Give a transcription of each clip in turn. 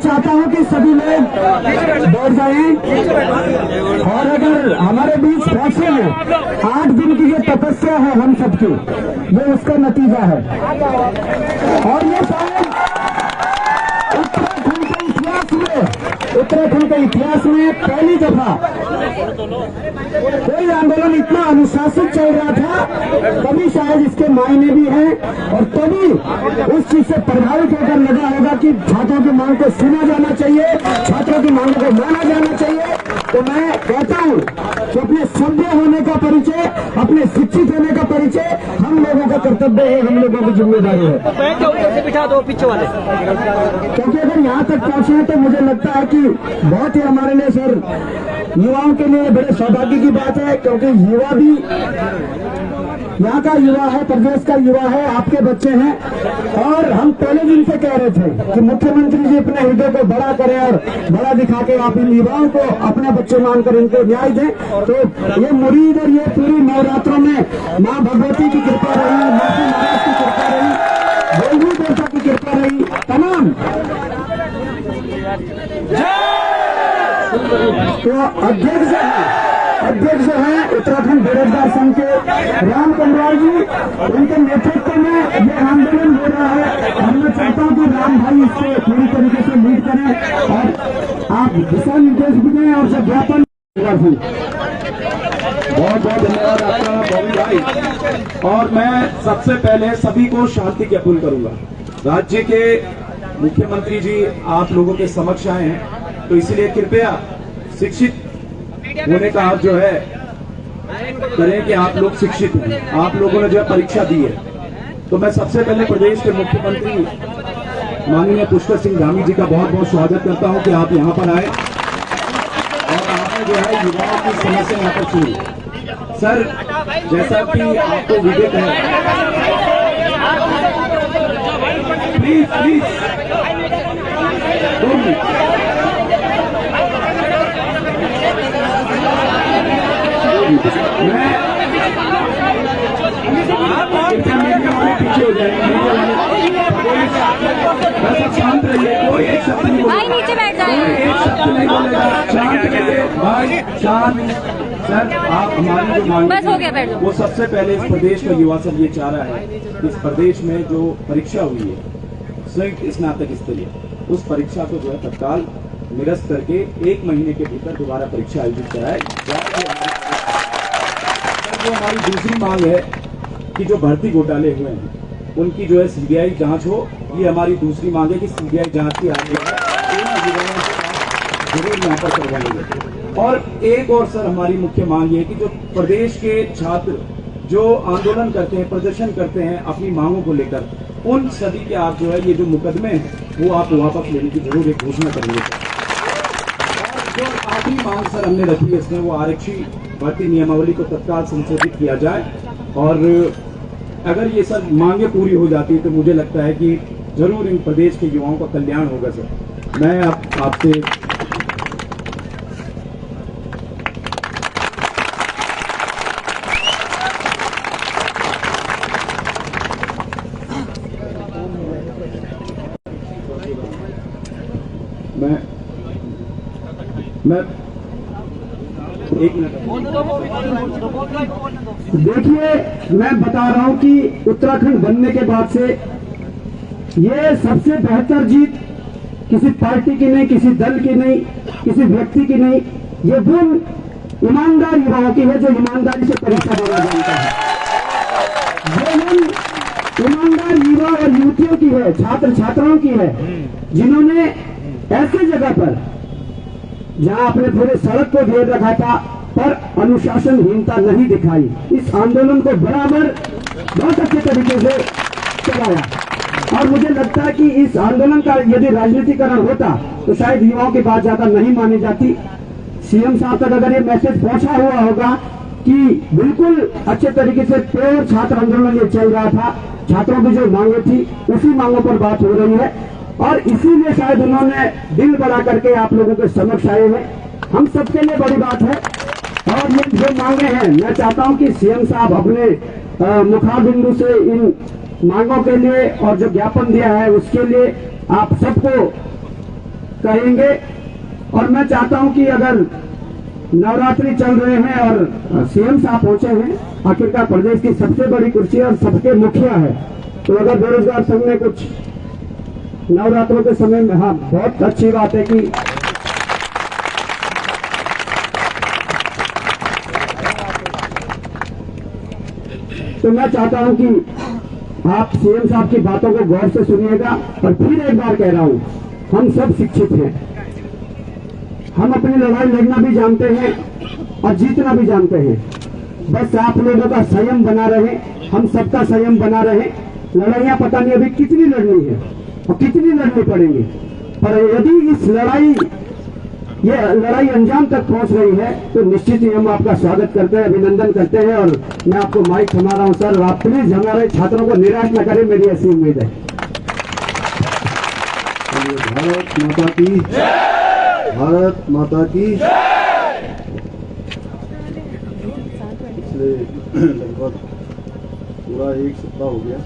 चाहता हूं कि सभी लोग बैठ जाएं और अगर हमारे बीच फैसले में 8 दिन की जो तपस्या है हम सबकी, ये उसका नतीजा है। और ये शायद उत्तराखंड के इतिहास में पहली दफा कोई आंदोलन इतना अनुशासित चल रहा था। तभी शायद इसके मायने भी हैं और तभी उस चीज से प्रभावित होकर लगा होगा कि छात्रों की मांग को सुना जाना चाहिए, छात्रों की मांगों को माना जाना चाहिए। तो मैं कहता हूं कि अपने सभ्य होने का परिचय, अपने शिक्षित होने का परिचय हम लोगों का कर्तव्य है, हम लोगों की जिम्मेदारी है। बिठा दो पीछे वाले, क्योंकि अगर यहाँ तक पहुंचे तो मुझे लगता है कि बहुत ही हमारे लिए सर युवाओं के लिए बड़े सौभाग्य की बात है, क्योंकि युवा भी यहाँ का युवा है, प्रदेश का युवा है, आपके बच्चे हैं। और हम पहले दिन से कह रहे थे कि मुख्यमंत्री जी अपने हृदय को बड़ा करें और बड़ा दिखा के आप इन युवाओं को अपने बच्चे मानकर इनको न्याय दें। तो ये मुरीद और ये पूरी नवरात्रों में माँ भगवती की कृपा रही, माँ महाराज की कृपा रही, देवी देवता की कृपा रही, तमाम। तो अध्यक्ष हैं उत्तराखंड बेरोजगार संघ के राम कंवराल जी, उनके नेतृत्व में ये आंदोलन हो रहा है। और मैं चाहता हूं कि राम भाई इससे पूरी तरीके से लीड करें और आप दिशा निर्देश भी दें और सब ज्ञापन। बहुत बहुत धन्यवाद आपका बॉबी भाई। और मैं सबसे पहले सभी को शांति की अपील करूंगा। राज्य के मुख्यमंत्री जी आप लोगों के समक्ष आए हैं, तो इसलिए कृपया शिक्षित होने का आप जो है करें कि आप लोग शिक्षित हैं। आप लोगों ने जो है परीक्षा दी है, तो मैं सबसे पहले प्रदेश के मुख्यमंत्री माननीय पुष्कर सिंह धामी जी का बहुत बहुत स्वागत करता हूं कि आप यहां पर आए और आपने जो है युवाओं की समस्या यहाँ पर सुनी। सर, जैसा कि आपको विदित है, प्लीज प्लीज पीछे हो जाएंगे, शांत रहिए, कोई एक शब्द नहीं बोलेगा, नीचे बैठ जाए, एक शब्द नहीं बोलेगा, शांत रहिए भाई, शांत। सर, आप हमारी जो मांग बस हो गया, बैठ जाओ। वो सबसे पहले इस प्रदेश का युवा सर ये चाह रहा है कि इस प्रदेश में जो परीक्षा हुई है संयुक्त स्नातक स्तरीय, उस परीक्षा को जो है तत्काल निरस्त करके 1 महीने के भीतर दोबारा परीक्षा आयोजित कराए जाए। जो हमारी दूसरी मांग है कि जो भर्ती घोटाले हुए हैं उनकी जो है सीबीआई जांच हो, ये हमारी दूसरी मांग है कि सीबीआई जांच की आगे जरूर यहाँ पर करवाएंगे। और एक और सर हमारी मुख्य मांग ये है कि जो प्रदेश के छात्र जो आंदोलन करते हैं, प्रदर्शन करते हैं अपनी मांगों को लेकर, उन सभी के आप जो है ये जो मुकदमे हैं वो आप वापस लेने की जरूर एक घोषणा करेंगे। और जो आखिरी मांग सर हमने रखी है इसमें वो आरक्षी भर्ती नियमावली को तत्काल संशोधित किया जाए। और अगर ये सब मांगे पूरी हो जाती तो मुझे लगता है कि जरूर इन प्रदेश के युवाओं का कल्याण होगा। सर, मैं आपसे मैं एक मिनट देखिए, मैं बता रहा हूं कि उत्तराखंड बनने के बाद से ये सबसे बेहतर जीत किसी पार्टी की नहीं, किसी दल की नहीं, किसी व्यक्ति की नहीं, ये वो ईमानदार युवाओं की है जो ईमानदारी से परीक्षा देना जानता है। ये ईमानदार युवा और युवतियों की है, छात्र छात्राओं की है, जिन्होंने ऐसे जगह पर जहां अपने पूरे सड़क को घेर रखा था पर अनुशासनहीनता नहीं दिखाई, इस आंदोलन को बराबर बहुत अच्छे तरीके से चलाया। और मुझे लगता है कि इस आंदोलन का यदि राजनीतिकरण होता तो शायद युवाओं की बात ज्यादा नहीं मानी जाती। सीएम साहब तक अगर ये मैसेज पहुंचा हुआ होगा कि बिल्कुल अच्छे तरीके से प्योर छात्र आंदोलन ये चल रहा था, छात्रों की जो मांगे थी उसी मांगों पर बात हो रही है, और इसीलिए शायद उन्होंने दिल बड़ा करके आप लोगों के समक्ष आए हैं। हम सबके लिए बड़ी बात है। और ये जो मांगे हैं, मैं चाहता हूं कि सीएम साहब अपने मुखारबिंदु से इन मांगों के लिए और जो ज्ञापन दिया है उसके लिए आप सबको कहेंगे। और मैं चाहता हूं कि अगर नवरात्रि चल रहे हैं और सीएम साहब पहुंचे हैं, आखिरकार प्रदेश की सबसे बड़ी कुर्सी और सबके मुखिया है, तो अगर बेरोजगार संघ में कुछ नवरात्रों के समय में, हाँ बहुत अच्छी बात है कि तो मैं चाहता हूं कि आप सीएम साहब की बातों को गौर से सुनिएगा। और फिर एक बार कह रहा हूं, हम सब शिक्षित हैं, हम अपनी लड़ाई लड़ना भी जानते हैं और जीतना भी जानते हैं। बस आप लोगों का संयम बना रहे, हम सबका संयम बना रहे। लड़ाइयां पता नहीं अभी कितनी लड़नी है और कितनी लड़नी पड़ेंगी, पर यदि इस ये लड़ाई अंजाम तक पहुंच रही है तो निश्चित ही हम आपका स्वागत करते हैं, अभिनंदन करते हैं। और मैं आपको माइक थमा रहा हूं सर, आप प्लीज हमारे छात्रों को निराश न करें, मेरी ऐसी उम्मीद है। भारत माता की जय, भारत माता की जय। पिछले लगभग पूरा एक सप्ताह हो गया,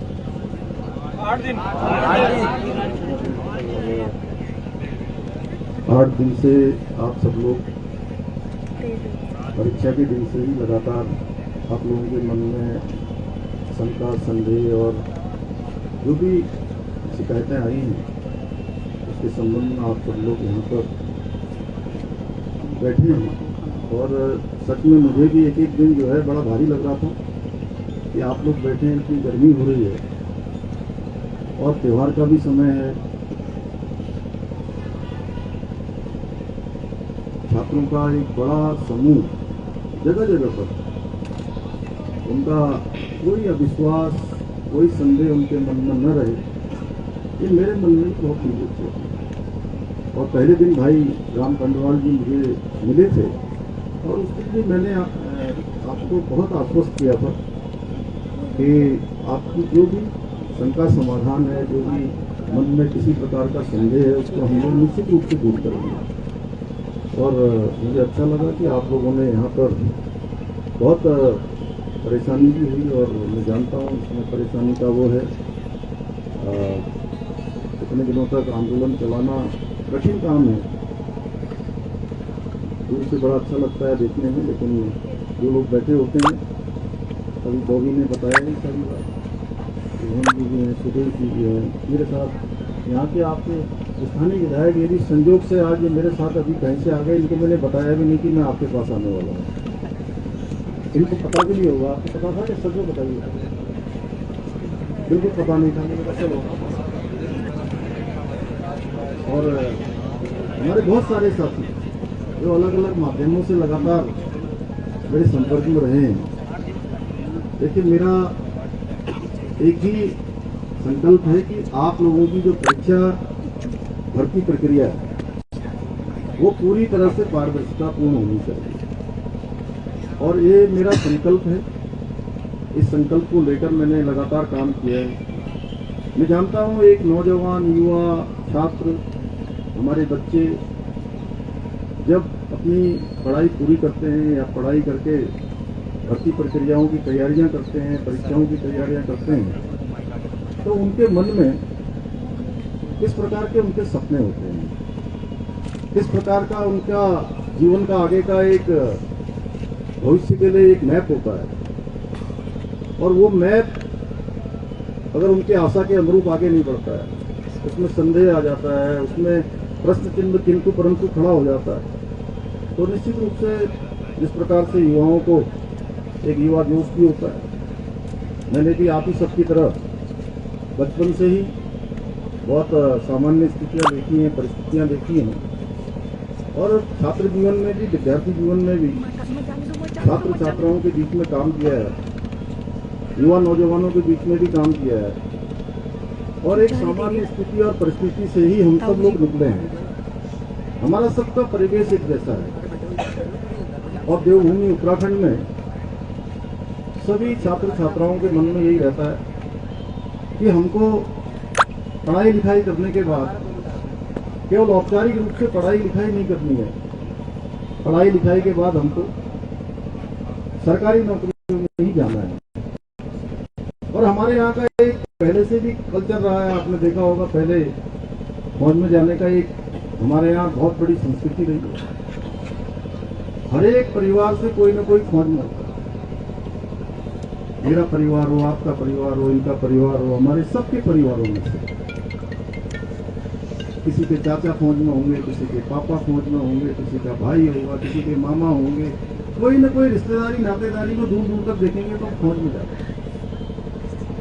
8 दिन से आप सब लोग परीक्षा के दिन से ही लगातार आप लोगों के मन में शंका, संदेह और जो भी शिकायतें आई हैं उसके संबंध में आप सब लोग यहाँ पर बैठे हैं। और सच में मुझे भी एक एक दिन जो है बड़ा भारी लग रहा था कि आप लोग बैठे हैं, इतनी गर्मी हो रही है और त्योहार का भी समय है। छात्रों का एक बड़ा समूह जगह जगह पर, उनका कोई अविश्वास, कोई संदेह उनके मन में न रहे, ये मेरे मन में बहुत निजी थे। और पहले दिन भाई राम खंडवाल जी मुझे मिले थे और उस दिन भी मैंने आपको बहुत आश्वस्त किया था कि आपकी जो भी शंका समाधान है, जो भी मन में किसी प्रकार का संदेह है, उसको हम लोग निश्चित रूप से दूर करेंगे। और मुझे अच्छा लगा कि आप लोगों ने यहाँ पर बहुत परेशानी भी हुई और मैं जानता हूँ इसमें परेशानी का वो है, इतने दिनों तक आंदोलन चलाना कठिन काम है। दूर से बड़ा अच्छा लगता है देखने में, लेकिन जो लोग बैठे होते हैं, अभी बॉबी ने बताया ही सारी बात, रोहन जी भी हैं, सुधीर जी भी हैं, मेरे साथ यहाँ के आपके स्थानीय विधायक यदि संयोग से आज ये मेरे साथ अभी कहीं से आ गए, इनको मैंने बताया भी नहीं कि मैं आपके पास आने वाला हूँ। इनको पता भी नहीं होगा, आपको पता था कि सच में बताइए? बिल्कुल पता नहीं था, मैंने कहा चलो। और हमारे बहुत सारे साथी जो अलग अलग माध्यमों से लगातार मेरे संपर्क में रहे हैं। देखिए, मेरा एक ही संकल्प है कि आप लोगों की जो परीक्षा भर्ती प्रक्रिया है वो पूरी तरह से पारदर्शितापूर्ण होनी चाहिए और ये मेरा संकल्प है। इस संकल्प को लेकर मैंने लगातार काम किया है। मैं जानता हूँ एक नौजवान, युवा, छात्र, हमारे बच्चे जब अपनी पढ़ाई पूरी करते हैं या पढ़ाई करके भर्ती प्रक्रियाओं की तैयारियां करते हैं, परीक्षाओं की तैयारियां करते हैं, तो उनके मन में किस प्रकार के उनके सपने होते हैं, किस प्रकार का उनका जीवन का आगे का एक भविष्य के लिए एक मैप होता है। और वो मैप अगर उनके आशा के अनुरूप आगे नहीं बढ़ता है, उसमें संदेह आ जाता है, उसमें प्रश्न चिन्ह किंतु परंतु खड़ा हो जाता है, तो निश्चित रूप से जिस प्रकार से युवाओं को एक युवा जोश भी होता है। मैंने भी आप ही सबकी तरह बचपन से ही बहुत सामान्य स्थितियाँ देखी हैं, परिस्थितियाँ देखी हैं और छात्र जीवन में भी, विद्यार्थी जीवन में भी छात्र छात्राओं के बीच में काम किया है, युवा नौजवानों के बीच में भी काम किया है और एक सामान्य स्थिति और परिस्थिति से ही हम सब लोग निकले हैं। हमारा सबका परिवेश एक जैसा है और देवभूमि उत्तराखंड में सभी छात्र छात्राओं के मन में यही रहता है कि हमको पढ़ाई लिखाई करने के बाद केवल औपचारिक रूप से पढ़ाई लिखाई नहीं करनी है, पढ़ाई लिखाई के बाद हमको सरकारी नौकरियों में ही जाना है। और हमारे यहाँ का एक पहले से भी कल्चर रहा है, आपने देखा होगा, पहले फौज में जाने का एक हमारे यहाँ बहुत बड़ी संस्कृति रही है। हर एक परिवार से कोई ना कोई फौज में होता है। मेरा परिवार हो, आपका परिवार हो, इनका परिवार हो, हमारे सबके परिवारों में से किसी के चाचा फौज में होंगे, किसी के पापा फौज में होंगे, किसी का भाई होगा, किसी के मामा होंगे, कोई ना कोई रिश्तेदारी नातेदारी को दूर दूर तक देखेंगे तो फौज में जाते हैं।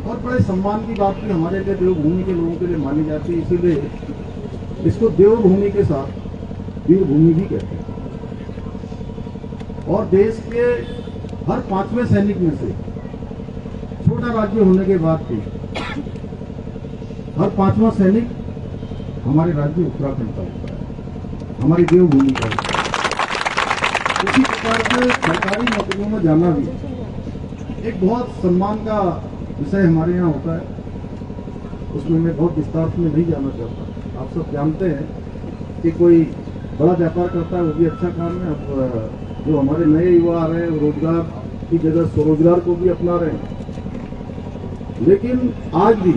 और बड़े सम्मान की बात भी हमारे लिए देवभूमि के लोगों के लिए मानी जाती है, इसीलिए इसको देवभूमि के साथ वीरभूमि भी कहते हैं। और देश के हर 5वें सैनिक में से, छोटा राज्य होने के बाद भी, हर 5वां सैनिक हमारे राज्य उत्तराखंड का होता है, हमारी देवभूमि का होता है। उसी प्रकार से सरकारी नौकरियों में जाना भी एक बहुत सम्मान का विषय हमारे यहाँ होता है। उसमें मैं बहुत विस्तार में नहीं जाना चाहता। आप सब जानते हैं कि कोई बड़ा व्यापार करता है वो भी अच्छा काम है। अब जो हमारे नए युवा आ रहे हैं वो रोजगार की जगह स्वरोजगार को भी अपना रहे हैं। लेकिन आज भी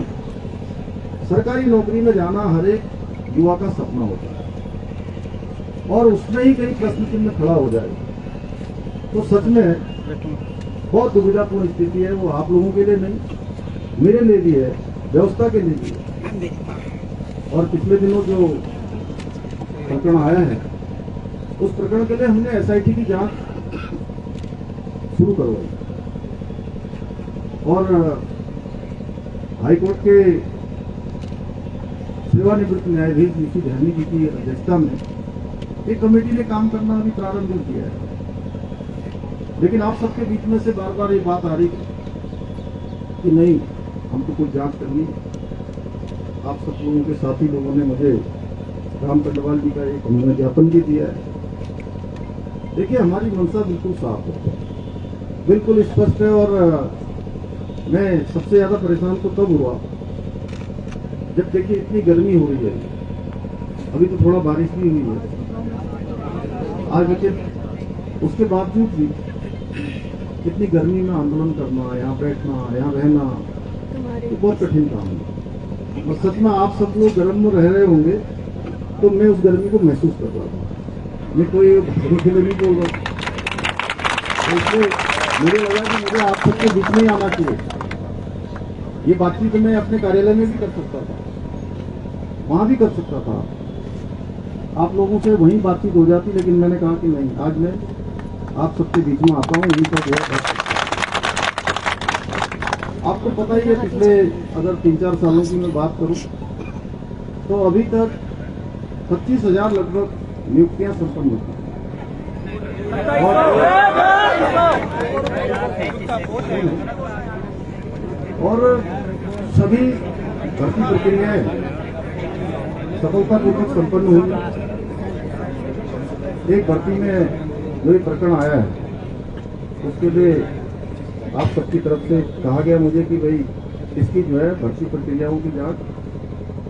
सरकारी नौकरी में जाना हर एक युवा का सपना होता है, और उसमें ही कहीं प्रश्न चिन्ह खड़ा हो जाए तो सच में बहुत दुविधापूर्ण स्थिति है। वो आप लोगों के लिए नहीं, मेरे लिए भी है, व्यवस्था के लिए भी है। और पिछले दिनों जो प्रकरण आया है उस प्रकरण के लिए हमने एसआईटी की जांच शुरू करवाई, और हाईकोर्ट के सेवानिवृत्त न्यायाधीश यूसी ध्यानी जी की अध्यक्षता में एक कमेटी ने काम करना अभी प्रारंभ किया है। लेकिन आप सबके बीच में से बार बार ये बात आ रही कि नहीं, हमको कोई जांच करनी। आप सब लोगों के साथी लोगों ने मुझे राम कंडवाल जी का एक उन्होंने ज्ञापन भी दिया है। देखिए, हमारी मंशा बिल्कुल साफ है, बिल्कुल स्पष्ट है। और मैं सबसे ज्यादा परेशान तो तब हुआ जब देखिए इतनी गर्मी हो रही है। अभी तो थोड़ा बारिश भी हुई है आज, लेकिन उसके बावजूद भी इतनी गर्मी में आंदोलन करना, यहाँ बैठना, यहाँ रहना, तो बहुत कठिन काम है। और सच में आप सब लोग गर्म में रह रहे होंगे तो मैं उस गर्मी को महसूस कर रहा था। मैं कोई के लिए नहीं बोल रहा, तो इसलिए मुझे लगा कि मुझे आप सबके बीच में ही आना चाहिए। ये बातचीत मैं अपने कार्यालय में भी कर सकता था, वहां भी कर सकता था, आप लोगों से वहीं बातचीत हो जाती, लेकिन मैंने कहा कि नहीं, आज मैं आप सबके बीच में आता हूँ। यही सब है। आपको पता ही है, पिछले अगर 3-4 सालों की मैं बात करूं तो अभी तक 25,000 लगभग नियुक्तियां संपन्न हुई और सभी भर्ती प्रक्रियाएं सफलतापूर्वक संपन्न हुई। एक भर्ती में जो प्रकरण आया है उसके लिए आप सबकी तरफ से कहा गया मुझे कि भाई इसकी जो है भर्ती प्रक्रियाओं की जांच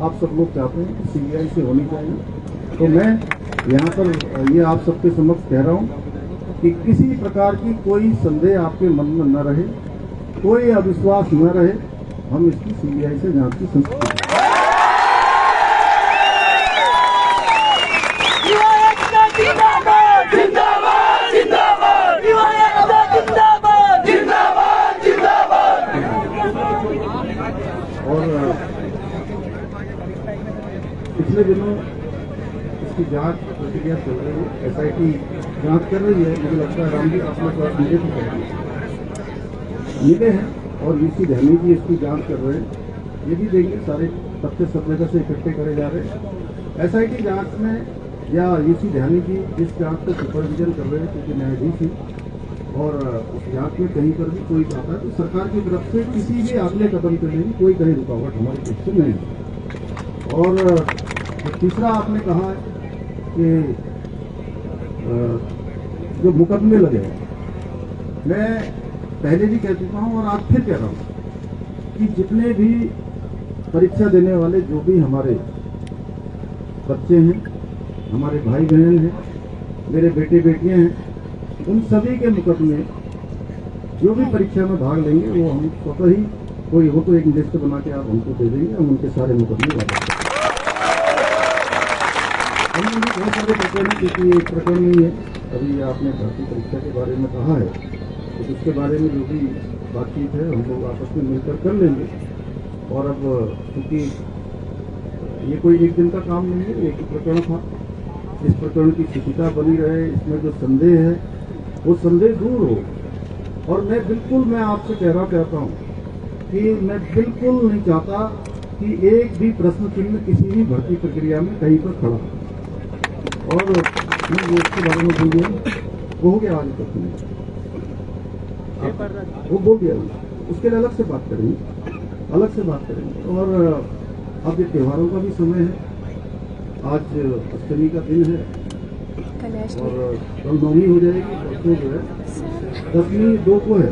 आप सब लोग चाहते हैं कि सीबीआई से होनी चाहिए। तो मैं यहाँ पर ये आप सबके समक्ष कह रहा हूँ कि किसी प्रकार की कोई संदेह आपके मन में न रहे, कोई अविश्वास न रहे। हम इसकी सीबीआई से जांच की संस्कृति पिछले दिनों इसकी जांच प्रक्रिया चल रही है, एसआईटी जांच कर रही है। मुझे लगता है रामजी अपने पास मिले मिले हैं और यूसी ध्यानी जी इसकी जांच कर रहे हैं। ये भी देंगे, सारे तथ्य सब जगह से इकट्ठे करे जा रहे हैं। एसआईटी जांच में या यूसी ध्यानी जी इस जांच को सुपरविजन कर रहे हैं क्योंकि न्यायाधीश हैं, और उस जांच में कहीं पर भी कोई आता है तो सरकार की तरफ से किसी भी अगले कदम के लिए कोई कहीं रुकावट हमारी तरफ से नहीं है। और तीसरा आपने कहा कि जो मुकदमे लगे हैं, मैं पहले भी कह चुका हूं और आज फिर कह रहा हूं कि जितने भी परीक्षा देने वाले जो भी हमारे बच्चे हैं, हमारे भाई बहन हैं, मेरे बेटे बेटियां हैं, उन सभी के मुकदमे जो भी परीक्षा में भाग लेंगे वो हम स्वतः ही कोई हो तो एक लिस्ट बना के आप हमको दे देंगे, हम उनके सारे मुकदमे वापस अन्य भी बहुत सारे प्रकरण हैं, क्योंकि एक प्रकरण नहीं है। अभी आपने भर्ती परीक्षा के बारे में कहा है, तो उसके बारे में जो भी बातचीत है हम लोग आपस में मिलकर कर लेंगे। और अब क्योंकि ये कोई एक दिन का काम नहीं है, एक प्रकरण था, इस प्रकरण की स्थितिता बनी रहे, इसमें जो संदेह है वो संदेह दूर हो। और मैं आपसे कहना चाहता हूँ कि मैं बिल्कुल नहीं चाहता कि एक भी प्रश्न चिन्ह किसी भी भर्ती प्रक्रिया में कहीं पर खड़ा हो। और मैं वो उसके बारे में बोल दिया, वो हो गया, आगे तक नहीं, वो बोल दिया, उसके लिए अलग से बात करेंगे। और अब ये त्योहारों का भी समय है, आज अष्टमी का दिन है और कल नवमी हो जाएगी, परसों जो है दसवीं 2 को है,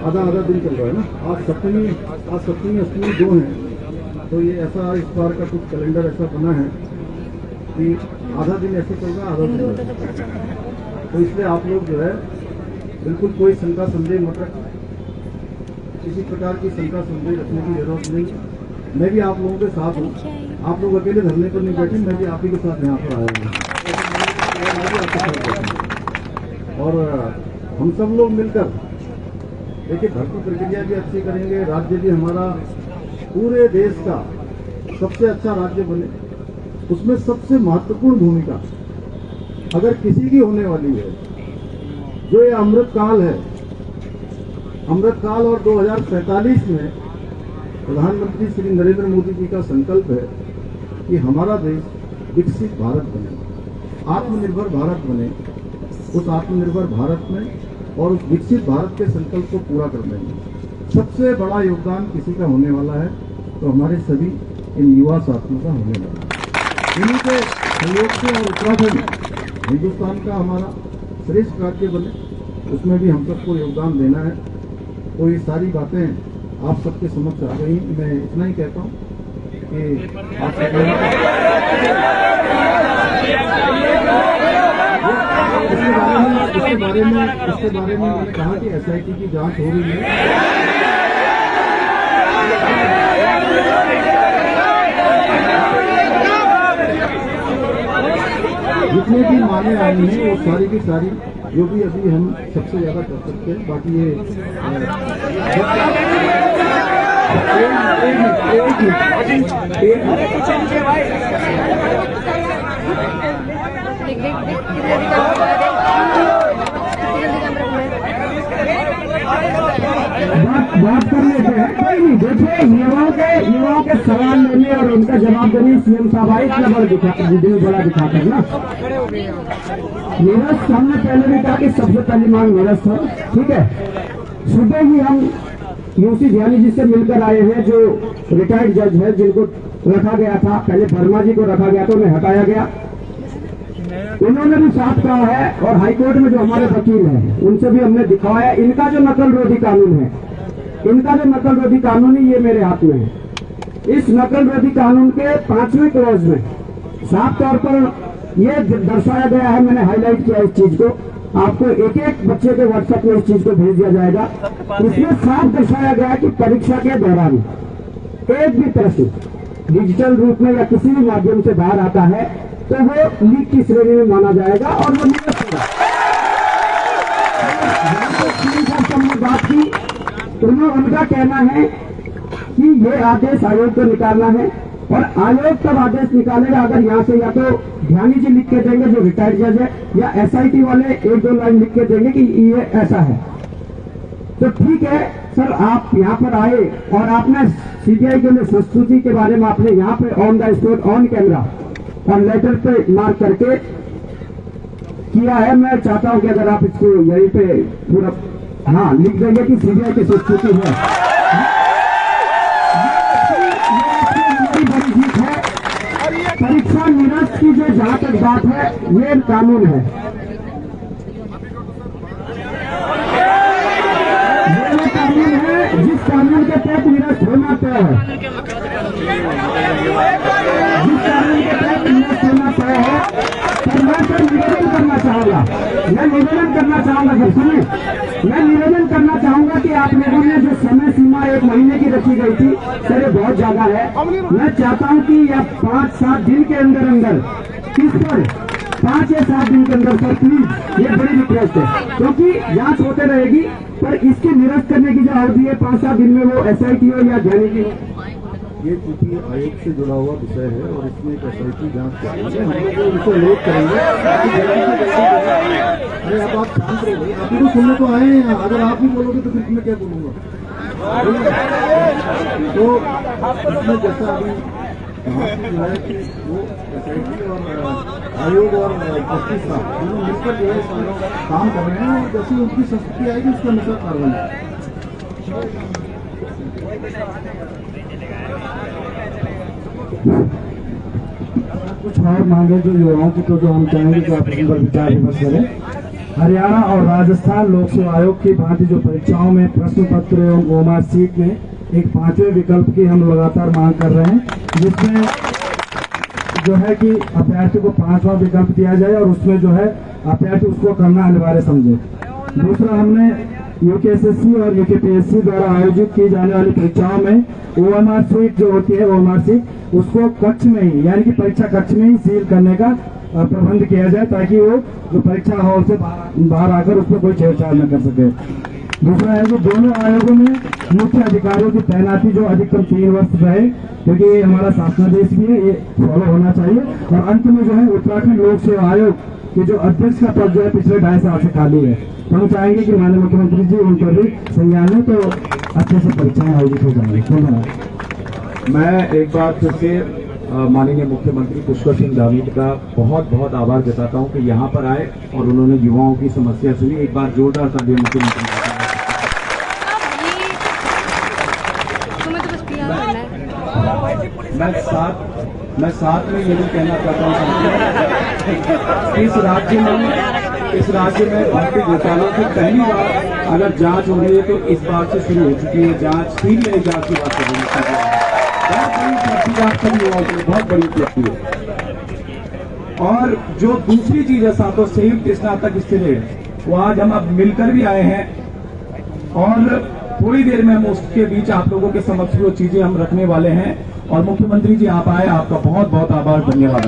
आधा दिन चल रहा है ना। आज सप्तमी अष्टमी 2 है, तो ये ऐसा इस बार का कुछ कैलेंडर ऐसा बना है कि आधा दिन ऐसे चल रहा है, आधा दिन। तो इसलिए आप लोग जो है बिल्कुल कोई शंका संदेह मत रखें, किसी प्रकार की शंका संदेह रखने की जरूरत नहीं है। मैं भी आप लोगों के साथ हूँ, आप लोग अकेले धरने पर नहीं बैठे, मैं भी आप ही के साथ यहाँ पर आया हूँ और हम सब लोग मिलकर देखिए भर्ती प्रक्रिया भी अच्छी करेंगे, राज्य भी हमारा पूरे देश का सबसे अच्छा राज्य बने। उसमें सबसे महत्वपूर्ण भूमिका अगर किसी की होने वाली है, जो ये अमृत काल है, अमृत काल और 2047 में प्रधानमंत्री श्री नरेंद्र मोदी जी का संकल्प है कि हमारा देश विकसित भारत बने, आत्मनिर्भर भारत बने। उस आत्मनिर्भर भारत में और उस विकसित भारत के संकल्प को पूरा करने में सबसे बड़ा योगदान किसी का होने वाला है, तो हमारे सभी इन युवा साथियों का होने वाला है। इन्हीं के सहयोग से और उत्तराखंड हिंदुस्तान का हमारा श्रेष्ठ राज्य बने, उसमें भी हम सबको योगदान देना है। तो ये सारी बातें आप सबके समक्ष आ गई। मैं इतना ही कहता हूँ कि आप इसके बारे में मैंने कहा कि SIT की जांच हो रही है। जितने भी माने आए हैं वो सारी की सारी जो भी अभी हम सबसे ज्यादा कर सकते हैं। बाकी ये बात कर लेते हैं, कोई नहीं। देखिए युवाओं के सवाल लेने और उनका जवाब देने सीएम साहब आए, इतना बड़ा दिखाकर ना। नीरज हमने पहले भी कहा कि सबसे पहली मांग नीरज था, ठीक है। सुबह ही हम यूसी ध्यानी जी से मिलकर आए हैं, जो रिटायर्ड जज है, जिनको रखा गया था, पहले वर्मा जी को रखा गया था, उन्हें हटाया गया। उन्होंने भी साथ कहा है, और हाईकोर्ट में जो हमारे वकील हैं उनसे भी हमने दिखाया। इनका जो नकल रोधी कानून है, ये मेरे हाथ में है। इस नकल रोधी कानून के 5वें क्लॉज में साफ तौर पर यह दर्शाया गया है, मैंने हाईलाइट किया इस चीज को, आपको एक एक बच्चे के व्हाट्सएप में इस चीज को भेज दिया जाएगा। इसमें साफ दर्शाया गया है कि परीक्षा के दौरान एक भी प्रश्न डिजिटल रूप में या किसी भी माध्यम से बाहर आता है तो वो लीक की श्रेणी में माना जाएगा और वो निरस्त होगा। हमने बात की, उनका कहना है कि ये आदेश आयोग को निकालना है, और आयोग तब आदेश निकालेगा अगर यहाँ से या तो ध्यानी जी लिख के देंगे जो रिटायर्ड जज है, या SIT वाले 1-2 लाइन लिख के देंगे कि ये ऐसा है। तो ठीक है सर, आप यहाँ पर आए और आपने CBI के लिए संस्तुति के बारे में आपने यहाँ पे on the spot on camera और लेटर पे मार्क करके किया है। मैं चाहता हूं कि अगर आप इसको यहीं पे पूरा लिख देंगे कि CBI की संस्तुति है। बड़ी जीत है। परीक्षा निरस्त की जो जहां तक बात है, ये कानून है, ये कानून है जिस कानून के तहत निरस्त होना तय है, जिस कानून के तहत निरस्त होना तय है। पर मैं सर निवेदन करना चाहूंगा, सर सुनिए, मैं निवेदन करना चाहूंगा कि आप लोगों ने जो समय सीमा 1 महीने की रखी गई थी सर, ये बहुत ज्यादा है। मैं चाहता हूं कि यह 5-7 दिन के अंदर अंदर इस पर 5 या 7 दिन के अंदर सर प्लीज, ये बड़ी रिक्वेस्ट है, क्योंकि जांच होते रहेगी, पर इसके निरस्त करने की जो अवधि है 5-7 दिन में, वो SIT हो या ध्यान की हो। ये चूंकि आयोग से जुड़ा हुआ विषय है और इसमें एक SIT जांच करेंगे, हम लोग उसको लेट करेंगे। अरे अब आप शांत रहो, आप ही तो सुनने को आए हैं, अगर आप ही बोलोगे तो फिर मैं क्या बोलूंगा। तो इसमें जैसा अभी जो है कि वो SIT और आयोग और जस्टिस साहब दोनों मिलकर जो है काम कर रहे हैं, और जैसे उनकी संस्कृति आएगी उसके अनुसार कार्रवाई। कुछ और मांगे जो युवाओं की, तो जो हम चाहेंगे कि आप इन पर विचार विमर्श करें। हरियाणा और राजस्थान लोक सेवा आयोग की भांति जो परीक्षाओं में प्रश्न पत्र एवं OMR सीट में एक 5वें विकल्प की हम लगातार मांग कर रहे हैं, जिसमें जो है कि अभ्यर्थी को 5वां विकल्प दिया जाए और उसमें जो है अभ्यर्थी उसको करना अनिवार्य समझे। दूसरा, हमने UKSSC और UKPSC द्वारा आयोजित की जाने वाली परीक्षाओं में OMR सीट जो होती है, OMR सीट उसको कक्ष में ही, यानी कि परीक्षा कक्ष में ही सील करने का प्रबंध किया जाए, ताकि वो जो परीक्षा हॉल से बाहर आकर उसमें कोई छेड़छाड़ न कर सके। दूसरा है कि दोनों आयोगों में मुख्य अधिकारियों की तैनाती जो अधिकतम 3 वर्ष रहे, क्योंकि ये हमारा शासनादेश भी है, ये फॉलो होना चाहिए। और अंत में जो है उत्तराखंड लोक सेवा आयोग के जो अध्यक्ष का पद जो है पिछले 2.5 साल से खाली है, तो हम चाहेंगे कि माननीय मुख्यमंत्री जी उन पर भी संज्ञान लें, तो अच्छे से परीक्षाएं आयोजित हो जाएंगी। धन्यवाद। मैं एक बार फिर से माननीय मुख्यमंत्री पुष्कर सिंह धामी का बहुत बहुत आभार जताता हूं कि यहां पर आए और उन्होंने युवाओं की समस्या सुनी। एक बार जोरदार तालियां मुख्यमंत्री। मैं साथ में ये भी कहना चाहता हूं, इस राज्य में भर्ती घोटालों की पहली बार अगर जांच हो रही है तो इस बार से शुरू हो चुकी है जांच। सीबीआई जांच की बात कर रही है, बहुत बड़ी उपलब्धि है। और जो दूसरी चीज है, सातों संयुक्त स्नातक स्थिर, वो आज हम अब मिलकर भी आए हैं और थोड़ी देर में हम उसके बीच आप लोगों के समक्ष वो चीजें हम रखने वाले हैं। और मुख्यमंत्री जी आप आए, आपका बहुत बहुत आभार, धन्यवाद।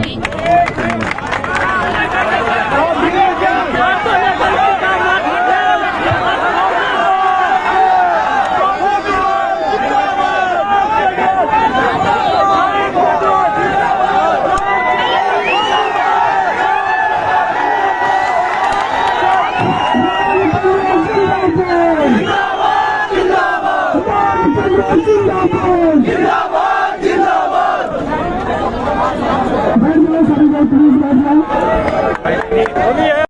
जिंदाबाद जिंदाबाद।